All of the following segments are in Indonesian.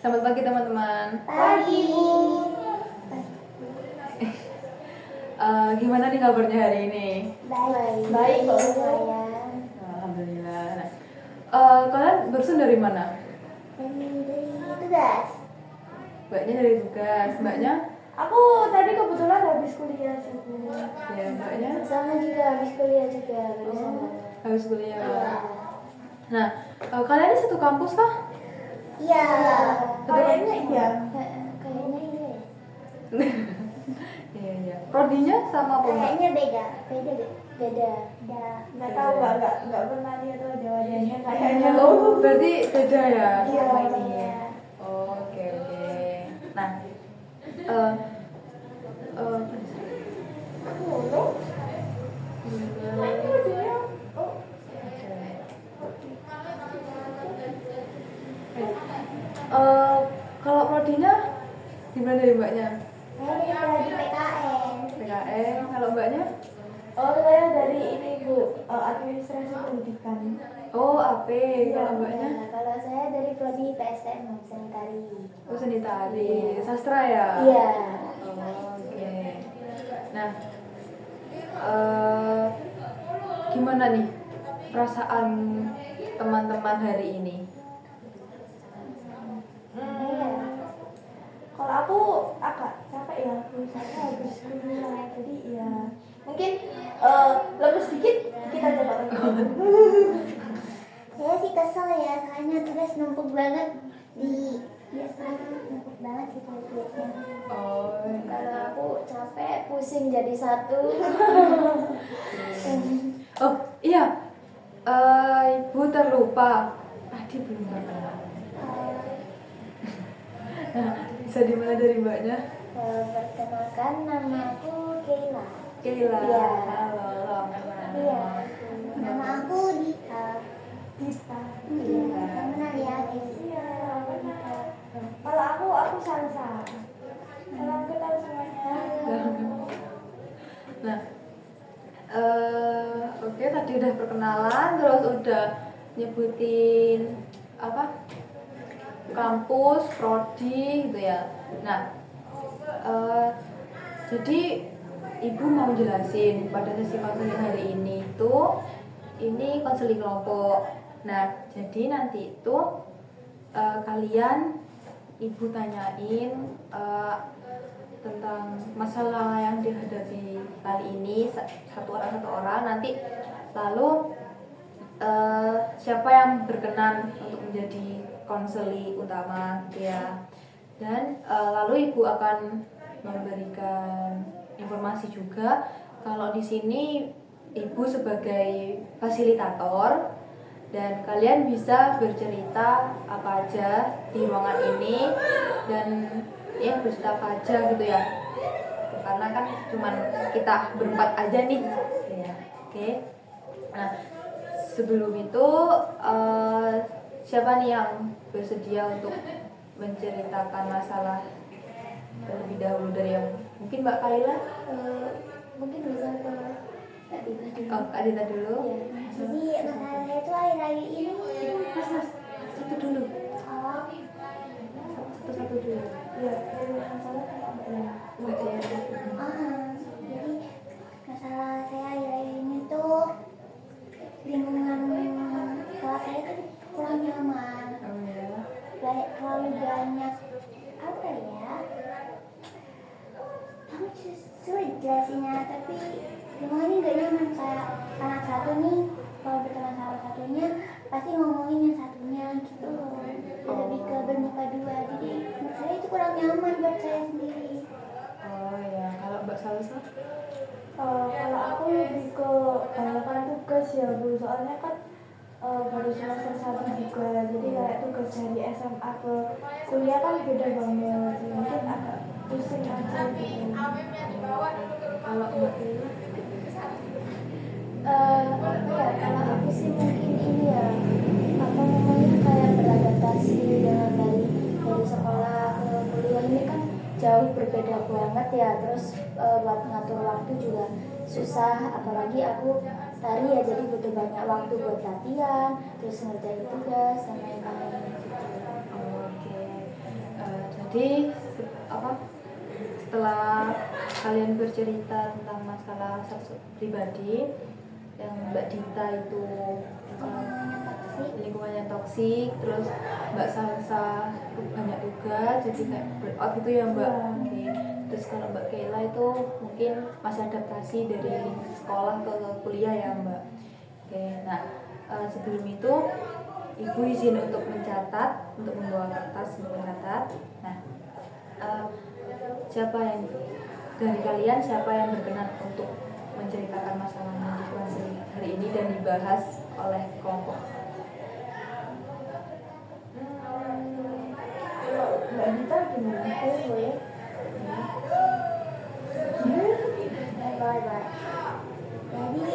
Selamat pagi teman-teman. Pagi, Bu. Gimana nih kabarnya hari ini? Baik kok lumayan. Alhamdulillah. Nah, kalian barusan dari mana? Dari tugas. Mbaknya dari tugas. Mbaknya? Aku tadi kebetulan habis kuliah juga. Ya, mbaknya Sama juga habis kuliah juga barusan. habis kuliah. Iya. Nah, kalian ini satu kampus kah? Iya. Kayaknya iya. Kayaknya iya. Iya, iya. Prodinya sama apa mbak? Kayaknya beda. Beda. Nggak tahu nggak pernah lihat wajah-wajahnya kayaknya. Oh, berarti beda ya Iya, sama ini. iya. Oh, oke. Nah, kalau prodinya gimana dari mbaknya? Saya lagi PKN. PKN, kalau mbaknya? Oh, saya dari ini Bu, administrasi pendidikan. Oh, AP, kalau mbaknya? Nah, kalau saya dari prodi PSTM Sanitari. Oh, seni tari, sastra ya? Iya. Oh, oke. Nah, gimana nih perasaan teman-teman hari ini? Kalau aku agak capek ya, misalnya habis kuliah, jadi ya mungkin lemes sedikit kita coba. Saya sih kesel ya, soalnya tugas numpuk banget di numpuk banget sih tugasnya. Oh, Kalau aku capek, pusing jadi satu. oh iya, ibu terlupa. Tadi belum perkenalan. Nah, bisa dimulai dari mbaknya? Perkenalkan, nama aku Keila. Keila. Iya. Halo, kenal. Iya. Nama aku Dita. Dita. Iya. Kenal ya, Iya, benar. Kalau aku Salsa. Salam kenal semuanya. Nah, oke, tadi udah perkenalan, terus udah nyebutin apa? Kampus, prodi gitu ya. Nah, jadi ibu mau jelasin pada sesi konseling hari ini ini konseling kelompok. Nah, jadi nanti itu kalian ibu tanyain tentang masalah yang dihadapi kali ini satu orang nanti lalu siapa yang berkenan untuk menjadi konseli utama ya, dan lalu ibu akan memberikan informasi juga kalau di sini ibu sebagai fasilitator dan kalian bisa bercerita apa aja di ruangan ini dan ya bercerita apa aja gitu ya, karena kan cuman kita berempat aja nih ya. Oke. Nah, sebelum itu siapa nih yang bersedia untuk menceritakan masalah terlebih dahulu dari yang mungkin Mbak Kaila? mungkin bisa ke Kak Dita dulu. Oh, Kak Dita dulu. Iya. Jadi masalahnya itu akhir-akhir ini. Mas, satu dulu. Oh, Satu dulu. Iya, dari masalah kayak Mbak ya. Mbak ya. jadi masalah saya akhir-akhir ini tuh lingkungan kelas saya tuh kurang nyaman. Oh ya. Kayak terlalu banyak apa ya? Kamu sulit jelasinnya, tapi lingkungannya nggak nyaman. Kayak anak satu nih, kalau berteman sama satunya pasti ngomongin yang satunya gitu loh. Lebih ke bermuka dua, jadi menurut saya itu kurang nyaman buat saya sendiri. Oh ya, kalau Mbak Salsa? Kalau aku lebih ke banyakkan tugas ya Bu, soalnya kan baru semester 1 juga, jadi kayak tugas dari SMA ke kuliah kan beda banget, mungkin agak pusing aja gitu. Kalau Mbak Kaila? Kalau aku sih mungkin ini ya, apa namanya, kayak beradaptasi dengan dari sekolah ke kuliah ini kan jauh berbeda banget ya. Terus buat ngatur waktu juga susah, apalagi aku tari ya, jadi butuh banyak waktu buat latihan, terus ngerjain tugas dan lain-lain gitu. Oke. Jadi setelah kalian bercerita tentang masalah seks pribadi yang Mbak Dita itu lingkungannya toksik, terus Mbak Salsa banyak tugas jadi kayak burnout gitu ya Mbak. Oke. Terus kalau Mbak Kayla itu mungkin masih adaptasi dari sekolah ke kuliah ya Mbak. Oke. Nah sebelum itu Ibu izin untuk mencatat, untuk membawa kertas untuk mencatat. Nah siapa yang dari kalian berkenan untuk menceritakan masalahnya di kelas hari ini dan dibahas oleh kelompok? Mbak Dita gimana? Boleh. Boleh. Jadi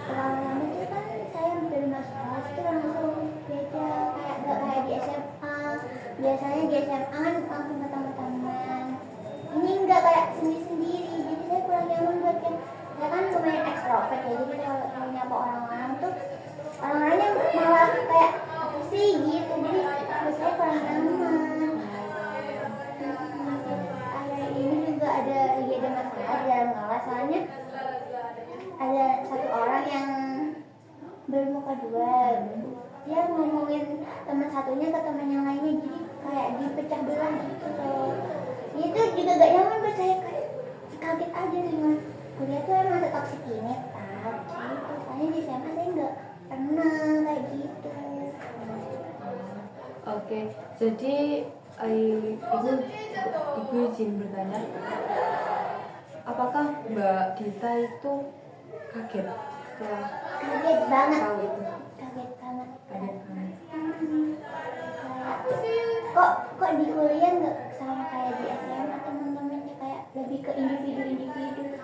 pengalaman itu kan saya baru masuk kelas itu langsung beda, kayak gak kayak di SMA. Biasanya di SMA kan langsung ketemu teman. Ini enggak kayak sendiri-sendiri, jadi saya kurang nyaman buat yang saya kan lumayan ekstrovert ya, jadi kalau mau nyapa orang-orang tuh orang-orangnya malah kayak apa sih gitu, jadi buat saya kurang nyaman. Akhir ini juga ada masalah di dalam kelas, soalnya ada satu orang yang bermuka dua, dia ngomongin teman satunya ke teman yang lainnya, jadi kayak dipecah belah gitu. Itu juga gak nyaman buat saya, kayak kaget aja dengan kuliah tuh emang setoksik ini gitu. Soalnya di SMA saya nggak pernah kayak gitu. Oke, jadi ibu izin bertanya, apakah Mbak Dita itu kaget setelah Kaget banget. tahu itu? Kaget banget. Kaget banget. Kok di kuliah nggak sama kayak di SMA, teman-temannya kayak lebih ke individu ya gitu.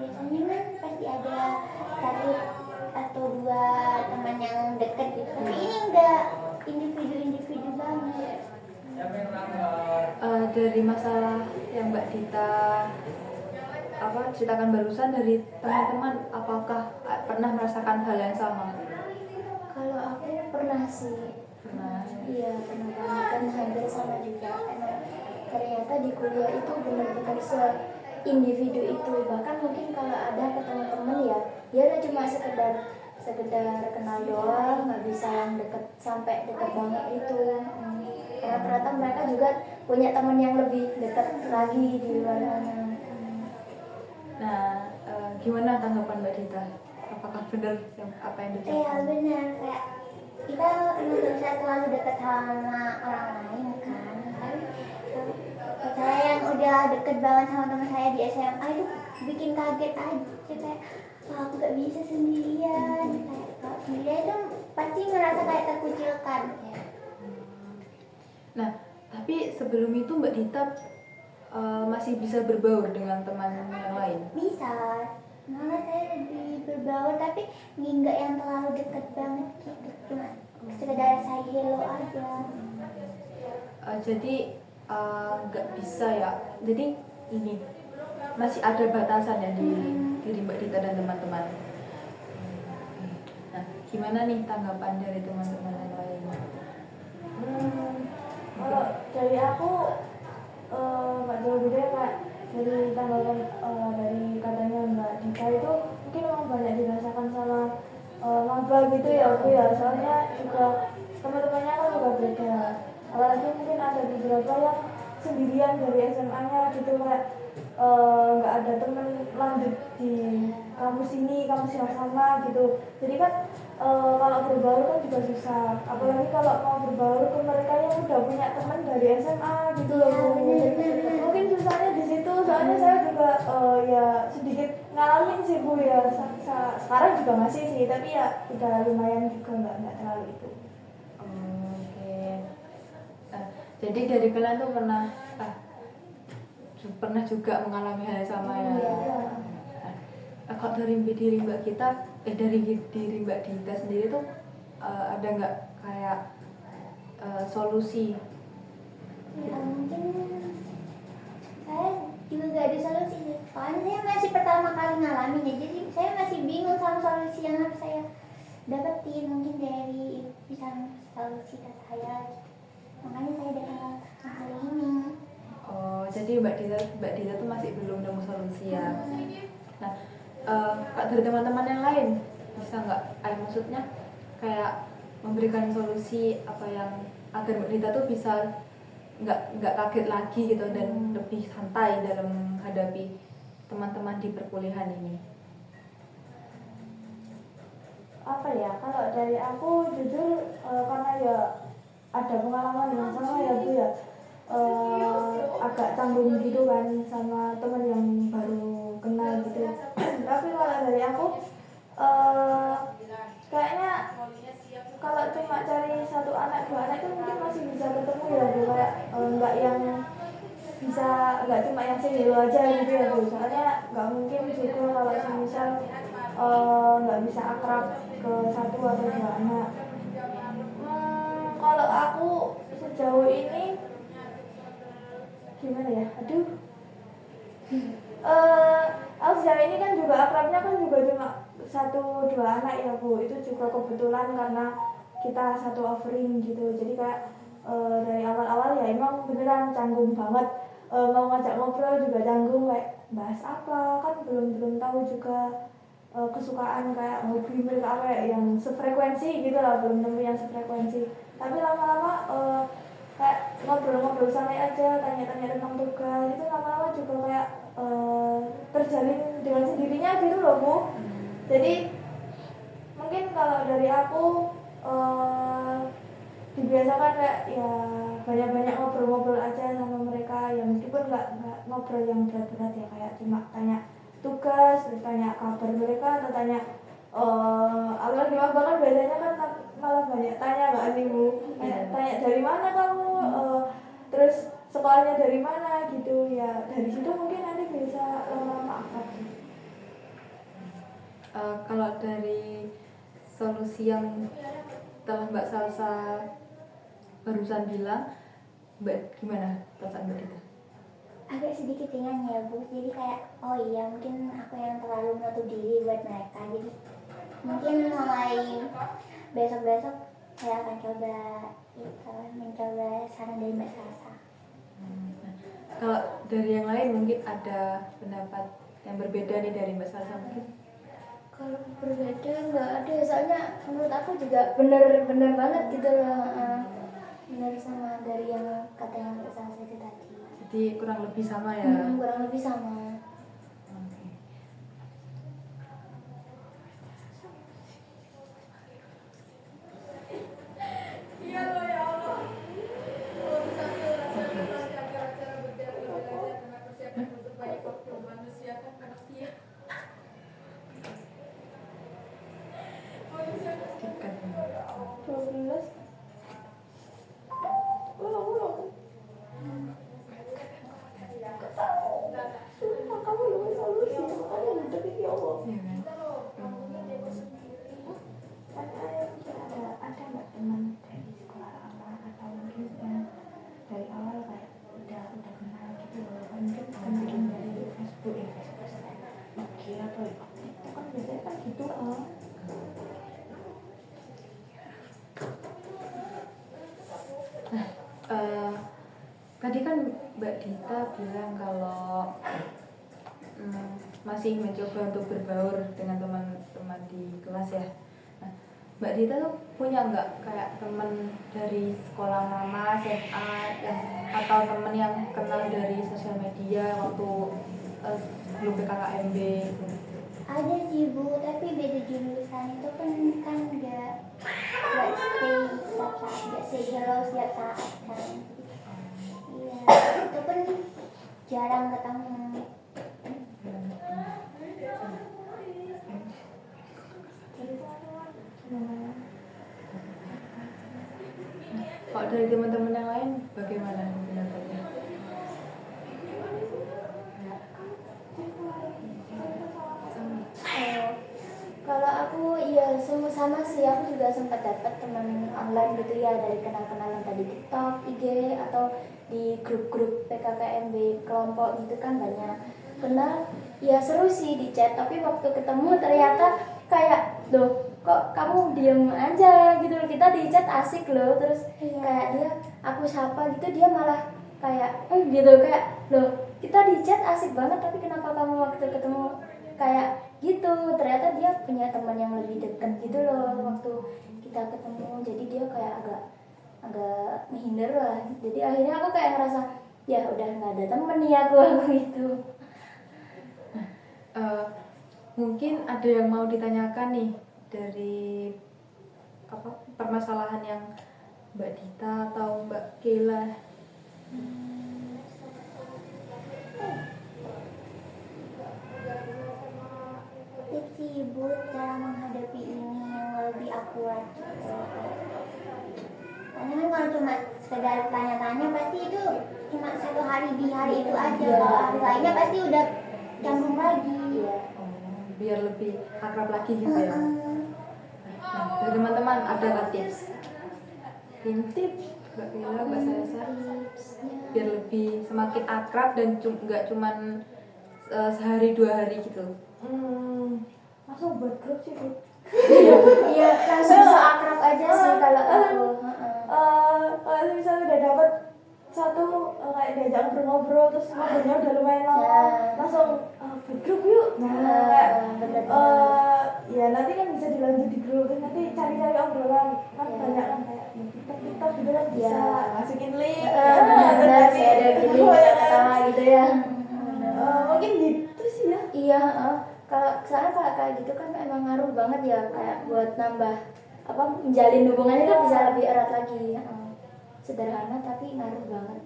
Biasanya kan pasti ada satu atau dua teman yang dekat gitu, tapi ini enggak, individu banget. Dari masalah yang Mbak Dita ceritakan barusan dari teman-teman, apakah pernah merasakan hal yang sama? Kalau aku pernah sih. Pernah. Iya, pernah banget, kan hampir sama juga. Karena ternyata di kuliah itu benar-benar se-individu itu. Bahkan mungkin kalau ada ke teman-teman ya, dia udah cuma sekedar kenal doang, nggak bisa yang deket sampai deket banget itu. Karena ternyata mereka juga punya teman yang lebih dekat lagi di luar sana. Nah, gimana tanggapan Mbak Dita? Apakah benar apa yang Iya diucapkan? benar, kayak kita emang bisa terlalu dekat sama orang lain kan. Saya yang udah deket banget sama teman saya di SMA itu bikin kaget aja, kayak wah aku gak bisa sendirian. Kayak kalau sendirian itu pasti merasa kayak terkucilkan ya. Nah, tapi sebelum itu Mbak Dita masih bisa berbaur dengan teman yang lain? Bisa, malah saya lebih berbaur, tapi nggak yang terlalu dekat banget gitu, cuma sekedar saya hello aja. Jadi nggak bisa ya. Jadi ini masih ada batasan ya di diri Mbak Dita dan teman-teman. Nah, gimana nih tanggapan dari teman-teman yang lain? Kalau dari aku nggak jauh beda Kak. Dari tanggapan dari katanya Mbak Dita itu mungkin memang banyak dirasakan sama maba gitu ya aku ya, soalnya juga teman-temannya kan juga beda, apalagi mungkin ada beberapa yang sendirian dari SMA-nya gitu, kayak nggak ada teman lanjut di kampus ini, kampus yang sama gitu. Jadi kan kalau berbaur kan juga susah, apalagi kalau mau berbaur ke mereka yang udah punya teman dari SMA gitu loh Bu. Mungkin susahnya di situ, soalnya saya juga ya sedikit ngalamin sih Bu ya. Sekarang juga masih sih, tapi ya udah lumayan juga, nggak terlalu itu. Oke. Jadi dari kalian tuh pernah juga mengalami hal yang sama ya. Kalau dari diri Mbak kita, dari diri Mbak Dita sendiri tuh ada nggak kayak solusi? Ya mungkin saya juga gak ada solusi sih, soalnya saya masih pertama kali ngalamin ya, jadi saya masih bingung sama solusi yang harus saya dapetin. Mungkin dari bisa solusi ke saya gitu. makanya saya datang ke konseling ini. Oh, jadi Mbak Dita tuh masih belum nemu solusi ya. Nah, Kak, dari teman-teman yang lain bisa nggak, maksudnya kayak memberikan solusi apa yang agar Mbak Dita tuh bisa nggak kaget lagi gitu dan lebih santai dalam menghadapi teman-teman di perkuliahan ini. Apa ya, kalau dari aku jujur karena ya ada pengalaman yang sama ya Bu ya, agak canggung gitu kan sama teman yang baru kenal gitu. Tapi kalau dari aku kayaknya kalau cuma cari satu anak dua anak itu mungkin masih bisa ketemu ya Bu, kayak nggak yang bisa, nggak cuma yang sendiri aja gitu ya Bu, soalnya nggak mungkin juga kalau misal nggak bisa akrab ke satu atau dua anak. Kalau aku sejauh ini gimana ya, aduh, aku sejauh ini kan juga akrabnya kan juga cuma satu dua anak ya Bu, itu juga kebetulan karena kita satu offering gitu, jadi kayak dari awal-awal ya emang beneran canggung banget, mau ngajak ngobrol juga canggung, kayak bahas apa kan belum tahu juga kesukaan kayak hobi mereka apa ya, yang sefrekuensi gitu lah, belum nemu yang sefrekuensi. Tapi lama-lama kayak ngobrol-ngobrol santai aja, tanya-tanya tentang tugas, itu lama-lama juga kayak terjalin dengan sendirinya gitu loh Bu. Jadi mungkin kalau dari aku dibiasakan kayak ya banyak-banyak ngobrol-ngobrol aja sama mereka, ya meskipun nggak ngobrol yang berat-berat ya, kayak cuma tanya tugas, terus tanya kabar mereka, atau tanya apalagi bahkan biasanya kan malah banyak tanya nggak sih Bu, kayak tanya dari mana kamu, terus sekolahnya dari mana gitu ya, dari situ mungkin nanti bisa lama-lama akrab sih. Kalau dari solusi yang telah Mbak Salsa barusan bilang, Mbak gimana perasaan Mbak Dita? Agak sedikit ringan ya Bu, jadi kayak oh iya mungkin aku yang terlalu menutup diri buat mereka, jadi mungkin mulai besok-besok saya akan coba mencoba saran dari Mbak Salsa. Kalau dari yang lain mungkin ada pendapat yang berbeda nih dari Mbak Salsa mungkin? Kalau berbeda nggak ada, soalnya menurut aku juga bener banget gitu loh, bener sama dari yang katanya Mbak Salsa itu tadi. Jadi kurang lebih sama ya? Kurang lebih sama. Oke. Dekat. 12 ulang sumpah kamu belum solusi, makanya ngedekin ya Allah. Iya kan? Ada nggak teman dari sekolah lama atau mungkin yang dari awal kayak udah kenal gitu loh, mungkin kenalin dari Facebook ya, IG atau itu kan biasanya kan gitu Tadi kan Mbak Dita bilang kalau masih mencoba untuk berbaur dengan teman-teman di kelas ya. Nah, Mbak Dita tuh punya nggak kayak teman dari sekolah lama, SMA, atau teman yang kenal dari sosial media waktu sebelum PKKMB? Ada sih Bu, tapi beda jurusan, itu kan nggak stay setiap saat, nggak stay hello setiap saat kan. Iya, itu kan jarang ketemu. Kalau dari teman-teman yang lain bagaimana pendapatnya? Kalau aku ya sama sih, aku juga sempat dapat teman online gitu ya, dari kenal-kenalan tadi TikTok, IG, atau di grup-grup PKKMB kelompok gitu kan banyak kenal. Ya seru sih di chat, tapi waktu ketemu ternyata kayak loh kok kamu diem aja gitu, kita di chat asik loh, terus Iya. kayak dia aku sapa gitu dia malah kayak gitu, kayak loh kita di chat asik banget tapi kenapa kamu waktu ketemu kayak gitu. Ternyata dia punya teman yang lebih dekat gitu loh waktu kita ketemu, jadi dia kayak agak menghindar lah. Jadi akhirnya aku kayak ngerasa ya udah nggak ada temen nih aku gitu. Mungkin ada yang mau ditanyakan nih dari permasalahan yang Mbak Dita atau Mbak Kayla. Tips ibu cara menghadapi ini yang lebih akurat gitu. Karena kan kalau cuma sekedar tanya-tanya pasti itu cuma satu hari di hari itu aja. Kalau hari lainnya pasti udah canggung lagi. Biar lebih akrab lagi gitu ya. Nah, dari teman-teman ada nggak tips? Tips Mbak Kayla, Mbak Salsa, biar lebih semakin akrab dan nggak cuman sehari 2 hari gitu. Langsung buat grup sih Bu. Iya langsung seakrab aja sih kalau aku. Kalau misalnya udah dapet satu kayak diajak ngobrol terus ngobrolnya udah lumayan lama, Ya. langsung buat grup yuk. Kayak Bener. ya nanti kan bisa dilanjut di grup, terus nanti cari-cari obrolan kan Ya. banyak kan kayak TikTok gitu kan bisa Ya. masukin link. Benar sih ada gini ketawa gitu ya. Mungkin gitu sih ya. Iya, kalau soalnya kalau kayak gitu kan emang ngaruh banget ya, kayak buat nambah menjalin hubungan itu bisa lebih erat lagi. Sederhana tapi ngaruh banget.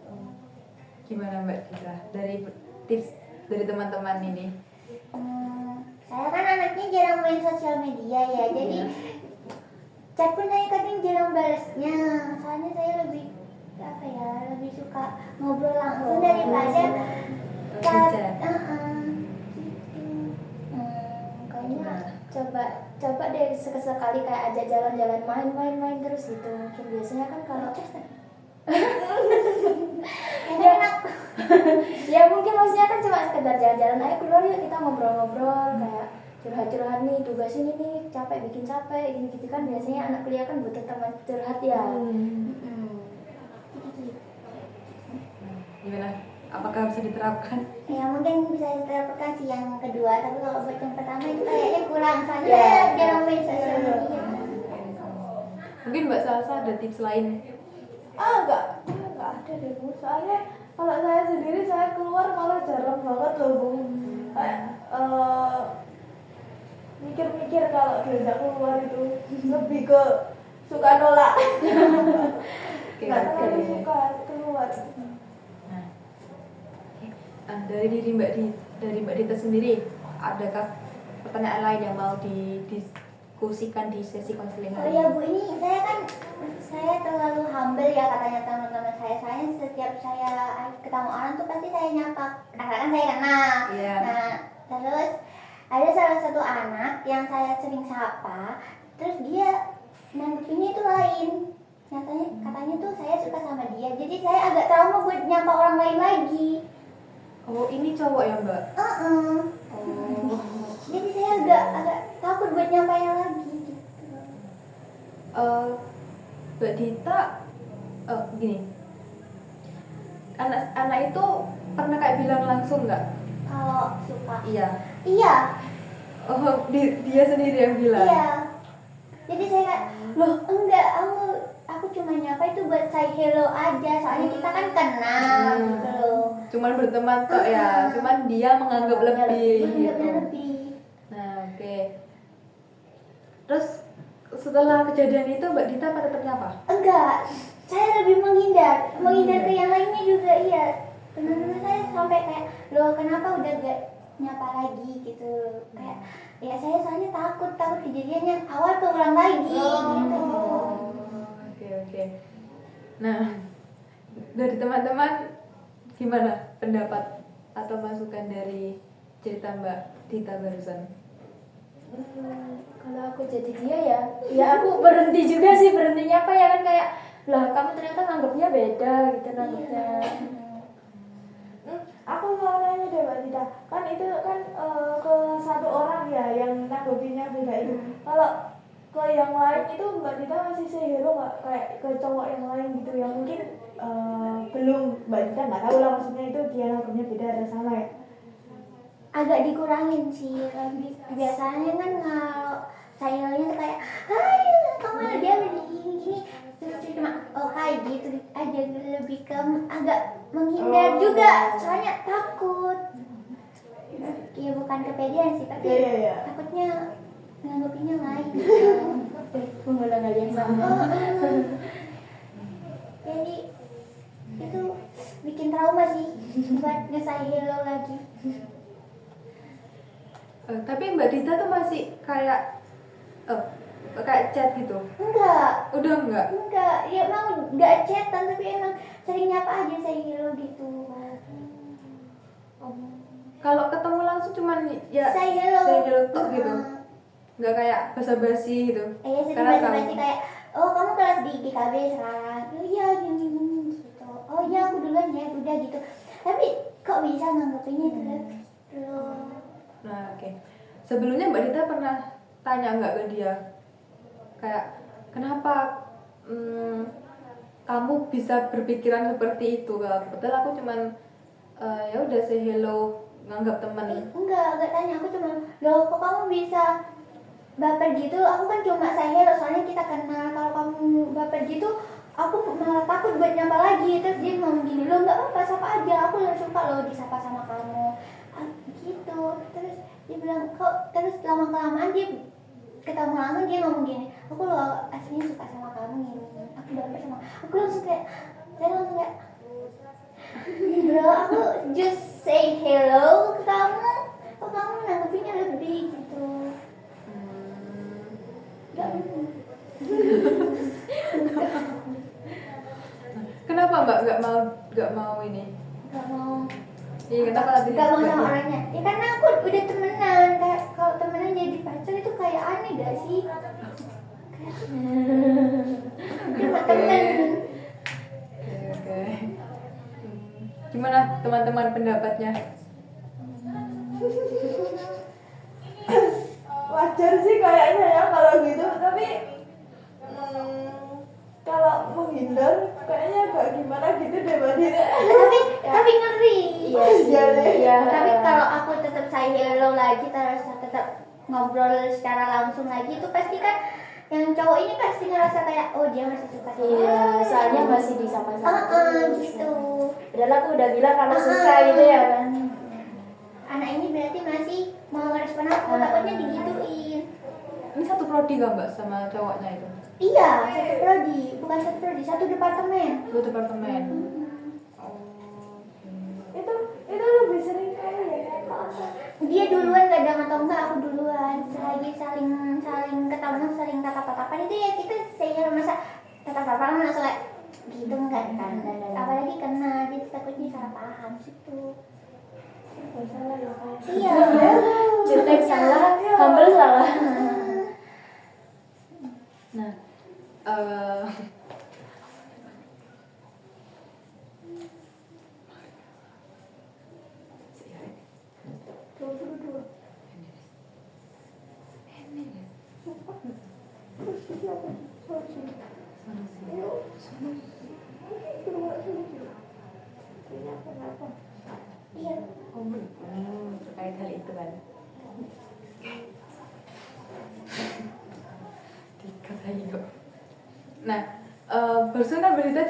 Gimana Mbak Dita? Dari tips dari teman-teman ini. Saya kan anaknya jarang main sosial media ya, jadi chat pun saya kadang jarang balasnya. Soalnya saya lebih lebih suka ngobrol langsung daripada chat. Gitu. Kayaknya coba deh sekali kayak aja jalan-jalan main terus gitu. Mungkin biasanya kan kalau Enak. ya mungkin maksudnya kan cuma sekedar jalan-jalan ayo keluar yuk kita ngobrol-ngobrol kayak curhat-curhat nih tugas ini nih bikin capek gini-gitu kan biasanya anak kuliah kan butuh teman curhat ya. Gimana? Apakah bisa diterapkan? Ya mungkin bisa diterapkan sih yang kedua, tapi kalau buat yang pertama itu kayaknya kurang soalnya Ya. saya jarang main sosial media. Mungkin Mbak Salsa ada tips lain. Enggak ada deh Bu. Soalnya kalau saya sendiri saya keluar malah jarang banget loh Bu. Kayak mikir-mikir kalau diajak keluar itu lebih ke suka nolak. Nggak terlalu suka keluar. Dari Mbak Dita sendiri, adakah pertanyaan lain yang mau didiskusikan di sesi konseling Oh hari ya ini? Bu, ini saya terlalu humble ya katanya teman-teman saya. Soalnya setiap saya ketemu orang tuh pasti saya nyapa, asalkan saya kenal. Iya. Nah, terus ada salah satu anak yang saya sering sapa, terus dia nanggepinnya itu lain. Katanya tuh saya suka sama dia, jadi saya agak trauma buat nyapa orang lain lagi. Oh, ini cowok ya Mbak? Oh. Jadi saya agak takut buat nyampainya lagi gitu. Mbak Dita, gini, anak itu pernah kayak bilang langsung nggak? Kalau suka. Iya. Iya. Oh, dia sendiri yang bilang. Iya. Jadi saya kayak, loh enggak, aku cuma nyapa itu buat say hello aja, soalnya kita kan kenal gitu loh. Cuman berteman kok ya, cuman dia menganggap lebih. Menganggapnya Gitu. lebih. Nah, oke. Terus setelah kejadian itu Mbak Dita pada tetap nyapa? Enggak, saya lebih menghindar ke yang lainnya juga iya. Teman-teman saya sampai kayak, loh kenapa udah gak nyapa lagi gitu. Kayak, ya saya soalnya takut kejadian yang awal keulang lagi gitu. Oke. Nah, dari teman-teman gimana pendapat atau masukan dari cerita Mbak Dita barusan? Kalau aku jadi dia ya aku berhenti juga sih, berhentinya apa ya kan kayak lah kamu ternyata nanggepnya beda gitu nanggepnya. Aku mau nanya deh Mbak Dita, kan itu kan ke satu orang ya yang nanggepinnya beda itu. Kalau ke yang lain itu Mbak Dita masih say hello nggak kayak ke cowok yang lain gitu yang mungkin belum Mbak Dita nggak tahu lah maksudnya itu dia nganggapnya beda atau sama ya. Agak dikurangin sih, biasanya kan kalau sayangnya tuh kayak hai kamu dia begini terus cuma oh kayak gitu aja, lebih ke agak menghindar juga soalnya takut ya, bukan kepedean sih tapi takutnya nanggapinya lain mengulang hal yang sama. Jadi itu bikin trauma sih buat nge-say hello lagi. Tapi Mbak Dita tuh masih kayak kayak chat gitu? Enggak, Udah enggak? ya emang enggak chatan tapi emang sering nyapa aja say hello gitu. Kalau ketemu langsung cuman ya Say hello tok gitu? Nggak kayak basa-basi gitu? Sering Karena basa-basi kayak oh kamu kelas di GKB sekarang, oh iya gini gitu, oh iya aku duluan ya udah gitu. Tapi kok bisa nganggapinnya itu Nah, oke. Sebelumnya Mbak Dita pernah tanya nggak ke dia kayak kenapa kamu bisa berpikiran seperti itu? Betul aku cuman ya udah say hello, nganggap teman. enggak tanya, aku cuma loh kok kamu bisa baper gitu. Aku kan cuma say hello soalnya kita kenal, kalau kamu baper gitu aku malah takut buat nyapa lagi. Terus dia ngomong gini, lo nggak apa-apa sapa aja, aku lebih suka lo disapa sama kamu gitu. Terus dia bilang kok, terus lama kelamaan dia ketemu langsung dia ngomong gini, aku lo aslinya suka sama kamu ini, aku baper sama aku. Langsung kayak bro, aku just say hello ke kamu, kok kamu nanggepinnya lebih gitu. Kenapa Mbak nggak mau ini? Gak mau. Iya, kenapa tadi? Gak mau sama orangnya. Ya karena aku udah temenan. Kayak kalau temenan jadi pacar itu kayak aneh gak sih? Cuma temen. Oke. Gimana teman-teman pendapatnya? Wajar sih kayaknya ya kalau gitu, tapi kalau menghindar kayaknya agak gimana gitu deh Mbak Dita. Tapi ngeri. Iya. Tapi kalau aku tetap say hello lagi, terus tetap ngobrol secara langsung lagi, itu pasti kan yang cowok ini pasti ngerasa kayak oh dia masih suka sama Iya, aku. soalnya masih disapa-sama. Gitu. Padahal aku udah bilang kalau suka gitu ya kan. Anak ini berarti masih mau ngerespon aku, takutnya digituin. Ini satu prodi gak Mbak sama cowoknya itu? Iya, satu prodi, bukan satu prodi, satu departemen. Dua departemen. Itu lebih sering kayak ya kalau Dia duluan kadang atau enggak aku duluan. Selagi saling ketemu, saling tatap-tatapan itu ya kita saya masa tatap-tatapan langsung kayak gitu enggak kan. Apalagi kena, jadi takutnya salah paham situ. salah ya kayak. Iya. Jutek salah, humble salah. Nah, Iya. terkait hal itu kan. Dikat ayo. Nah, barusan kan berita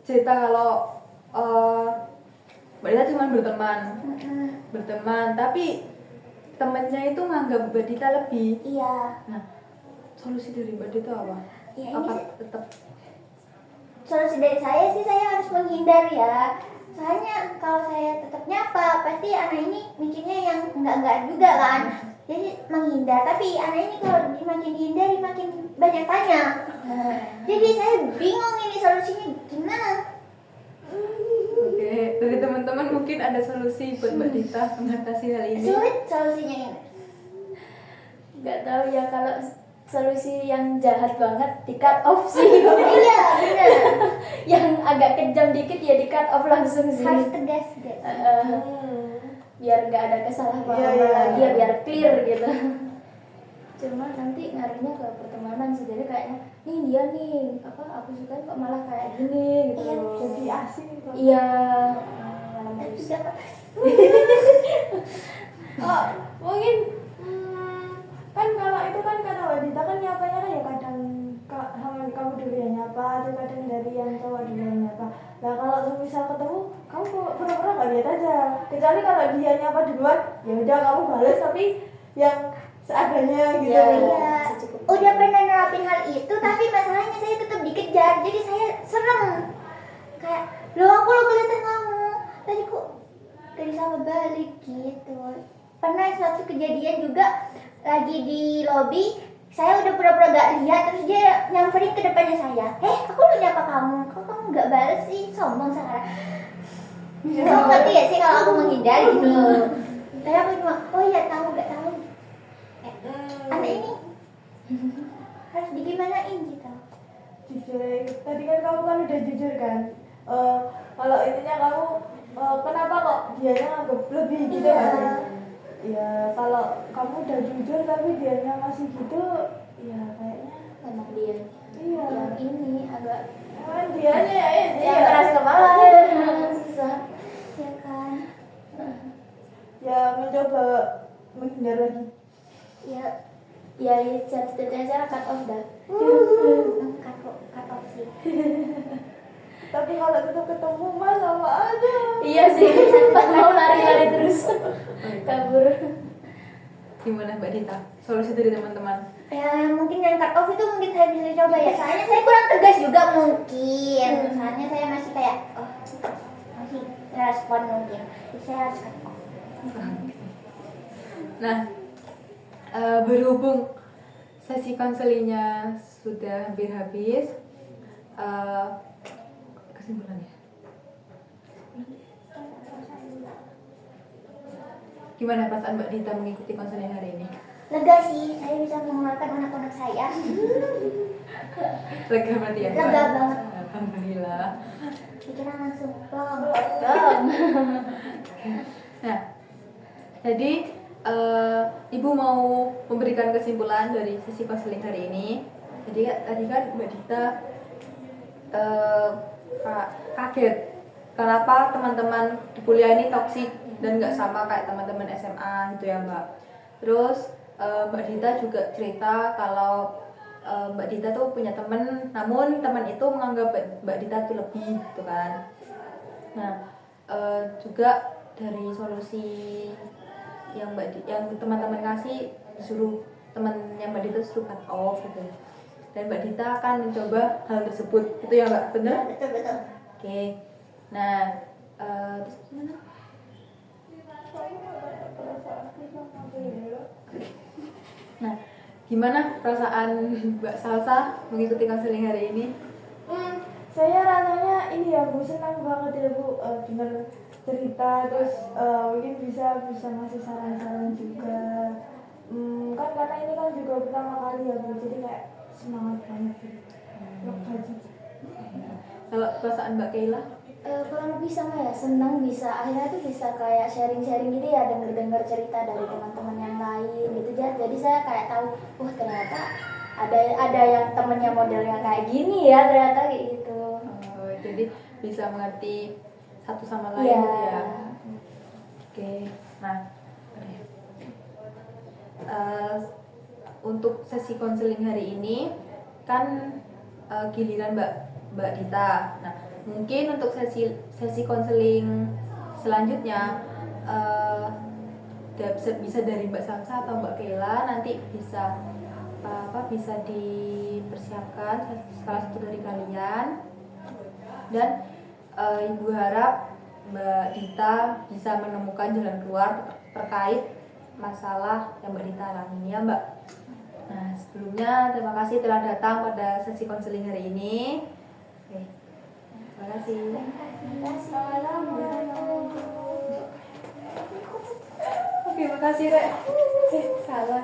cerita kalau Mbak cuma berteman, tapi temennya itu nganggap Mbak Dita lebih. Iya. Nah, solusi dari Mbak Dita apa? Ya, ini Apa sih- tetap? Solusi dari saya sih saya harus menghindar ya. Soalnya kalau saya tetap nyapa, pasti anak ini mikirnya yang enggak juga kan. Jadi menghindar, tapi anak ini kalau makin dihindari makin banyak tanya. Jadi saya bingung ini solusinya gimana. Oke, dari teman-teman mungkin ada solusi buat Mbak Dita mengatasi hal ini. Sulit solusinya ini. Nggak tahu ya, kalau solusi yang jahat banget di cut off sih. Iya benar. Yang agak kejam dikit ya di cut off langsung sih. Harus tegas guys. Biar nggak ada kesalahpahaman Iya. lagi ya, biar clear gitu. cuma nanti ngaruhnya ke pertemanan sih, jadi kayaknya nih dia nih apa aku suka kok malah kayak gini gitu Iya, loh. Jadi asing gitu. Iya, malah Tapi merusak. dapat Oh, mungkin kan kalau itu kan kata wanita kan nyapanya kan ya kadang sama kamu dulu yang nyapa, atau kadang dari yang cowok dulu yang nyapa. Nah kalau semisal ketemu, kamu pura-pura nggak lihat aja. Kecuali kalau dia nyapa duluan, ya udah kamu balas tapi yang seadanya gitu. Ya. Iya, udah pernah nerapin hal itu, tapi masalahnya saya tetap dikejar, jadi saya serem. Kayak, loh aku lo kelihatan kamu, tadi kok gak bisa balik gitu. Pernah suatu kejadian juga lagi di lobi, saya udah pura-pura gak lihat, terus dia nyamperin ke depannya saya. Aku udah nyapa kamu, kok kamu gak balas sih, sombong sekarang. Kamu ngerti gak sih kalau aku menghindar gitu? Tapi aku cuma, oh iya tahu gak tahu. Anak ini harus digimanain gitu. Jujur, tadi kan kamu kan udah jujur kan. Kalau intinya kamu kenapa kok dianya nganggep lebih gitu Iya. kan? Ya kalau kamu udah jujur tapi dianya masih gitu, ya kayaknya Emang dia iya. yang ini agak Emang dianya ya yang iya. keras kepala, susah. Ya kan? Ya mencoba menghindar lagi. Ya chat-chatnya cara cut off dah. Cut off sih. Tapi kalau tetap ketemu mah sama aja. Iya sih, mau lari-lari terus kabur. Gimana Mbak Dita? Solusi dari teman-teman? Ya mungkin yang cut off itu mungkin saya bisa coba ya. Soalnya saya kurang tegas juga mungkin. Soalnya saya masih kayak masih respon mungkin. Jadi saya harus cut off. Nah, berhubung sesi konselingnya sudah hampir habis, kesimpulannya gimana perasaan Mbak Dita mengikuti konseling hari ini? Lega sih, saya bisa mengeluarkan anak-anak saya. Lega berarti ya? Mbak? Lega banget. Alhamdulillah. Pikiran langsung plong. Nah, jadi Ibu mau memberikan kesimpulan dari sesi konseling hari ini. Jadi tadi kan Mbak Dita kaget kenapa teman-teman di kuliah ini toksik dan nggak sama kayak teman-teman SMA gitu ya Mbak. Terus Mbak Dita juga cerita kalau Mbak Dita tuh punya teman, namun teman itu menganggap Mbak Dita tuh lebih gitu kan. Nah, juga dari solusi yang yang teman-teman kasih, disuruh temannya Mbak Dita suruh cut off gitu. Dan Mbak Dita akan mencoba hal tersebut, itu ya Mbak, benar? Betul. Oke. Nah, terus gimana? Nah, gimana perasaan Mbak Salsa mengikuti konseling hari ini? Saya rasanya ini ya Bu, senang banget ya Bu dengar cerita, terus mungkin bisa ngasih saran-saran juga. Kan karena ini kan juga pertama kali ya Bu, jadi kayak semangat banget gitu. Kalau perasaan Mbak Keila? Kurang lebih sama ya, senang bisa akhirnya tuh bisa kayak sharing-sharing gitu ya, denger-denger cerita dari teman-teman yang lain gitu. Jadi saya kayak tahu, wah ternyata ada yang temennya modelnya kayak gini ya, ternyata kayak gitu. Jadi bisa mengerti satu sama lain Iya. gitu ya. Oke. Nah, untuk sesi konseling hari ini kan giliran Mbak Dita. Nah, mungkin untuk sesi konseling selanjutnya bisa dari Mbak Salsa atau Mbak Keila, nanti bisa bisa dipersiapkan salah satu dari kalian. Dan Ibu harap Mbak Dita bisa menemukan jalan keluar terkait masalah yang Mbak Dita alami ya Mbak. Nah, sebelumnya terima kasih telah datang pada sesi konseling hari ini. Oke, terima kasih. Oke, makasih Rek. Salah.